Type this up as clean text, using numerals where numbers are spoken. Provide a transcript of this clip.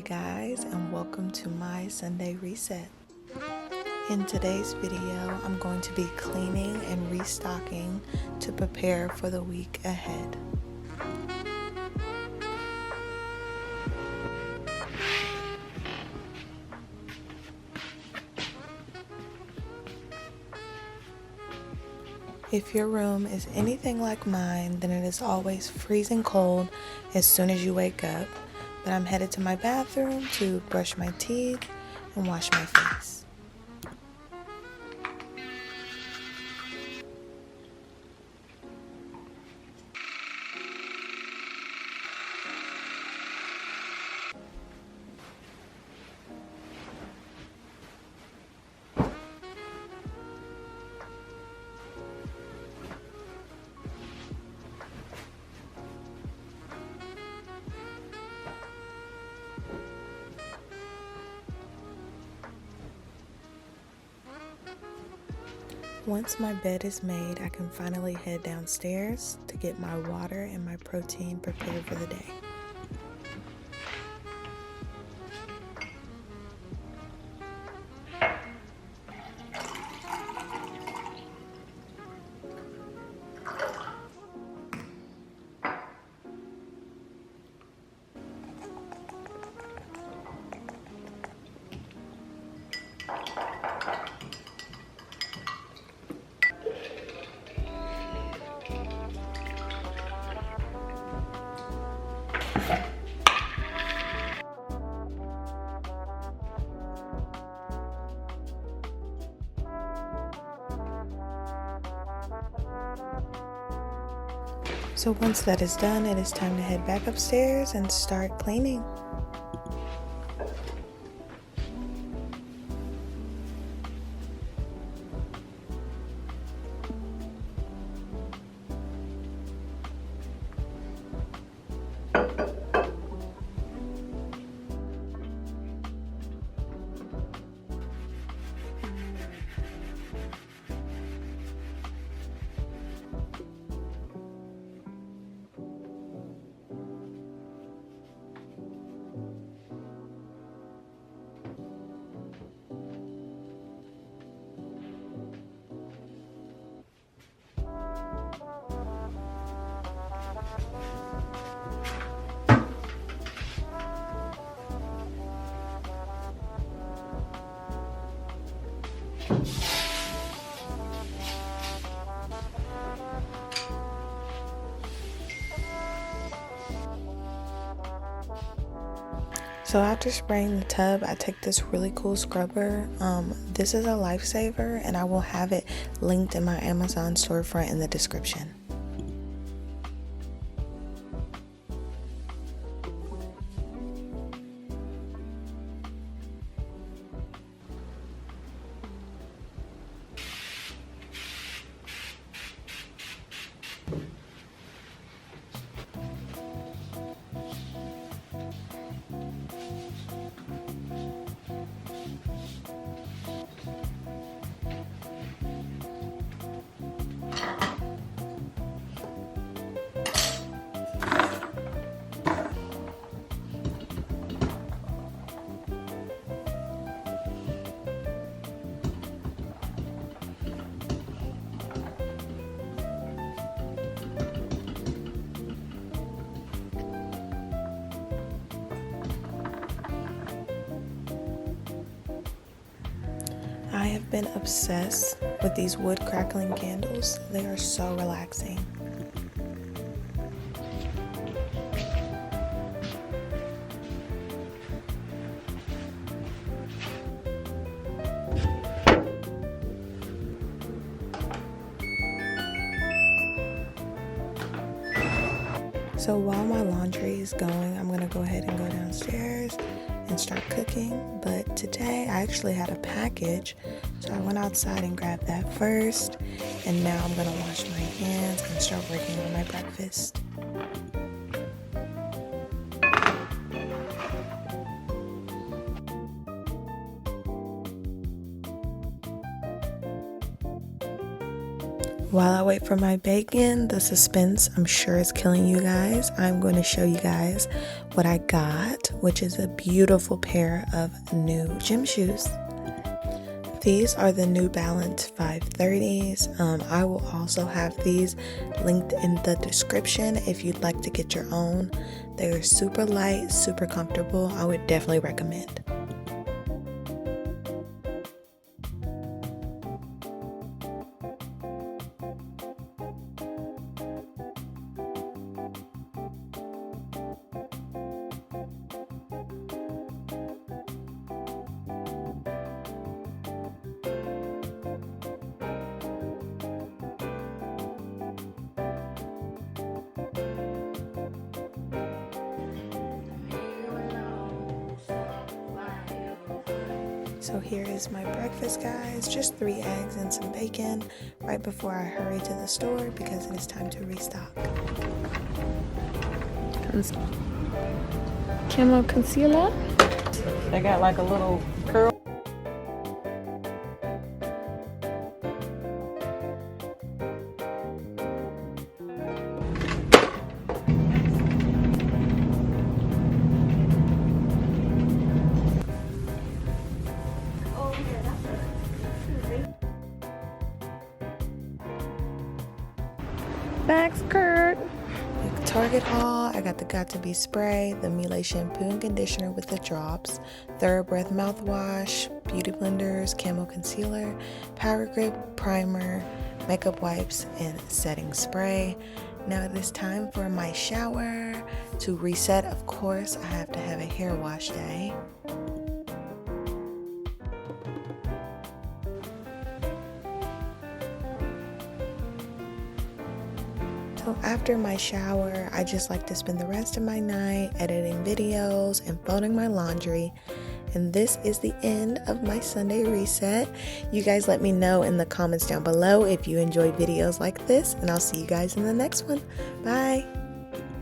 guys, and welcome to my Sunday reset. In today's video, I'm going to be cleaning and restocking to prepare for the week ahead. If your room is anything like mine, then it is always freezing cold as soon as you wake up. But I'm headed to my bathroom to brush my teeth and wash my face. Once my bed is made, I can finally head downstairs to get my water and my protein prepared for the day. So once that is done, it is time to head back upstairs and start cleaning. So after spraying the tub, I take this really cool scrubber. This is a lifesaver, and I will have it linked in my Amazon storefront in the description. I have been obsessed with these wood crackling candles. They are so relaxing. So while my laundry is going, I'm gonna go ahead and go downstairs and start cooking. But today I actually had a package, so I went outside and grabbed that first, and now I'm gonna wash my hands and start working on my breakfast. While I wait for my bacon, the suspense I'm sure is killing you guys. I'm going to show you guys what I got, which is a beautiful pair of new gym shoes. These are the New Balance 530s. I will also have these linked in the description if you'd like to get your own. They're super light, super comfortable. I would definitely recommend. So here is my breakfast, guys. Just 3 eggs and some bacon right before I hurry to the store because it is time to restock. Camo concealer. They got like a little curl. Thanks, Kurt. Target haul, I got the Got2b spray, the Miele shampoo and conditioner with the drops, Thoroughbreath mouthwash, beauty blenders, camo concealer, power grip primer, makeup wipes, and setting spray. Now it is time for my shower. To reset, of course, I have to have a hair wash day. So after my shower, I just like to spend the rest of my night editing videos and folding my laundry. And this is the end of my Sunday reset. You guys let me know in the comments down below if you enjoy videos like this, and I'll see you guys in the next one. Bye!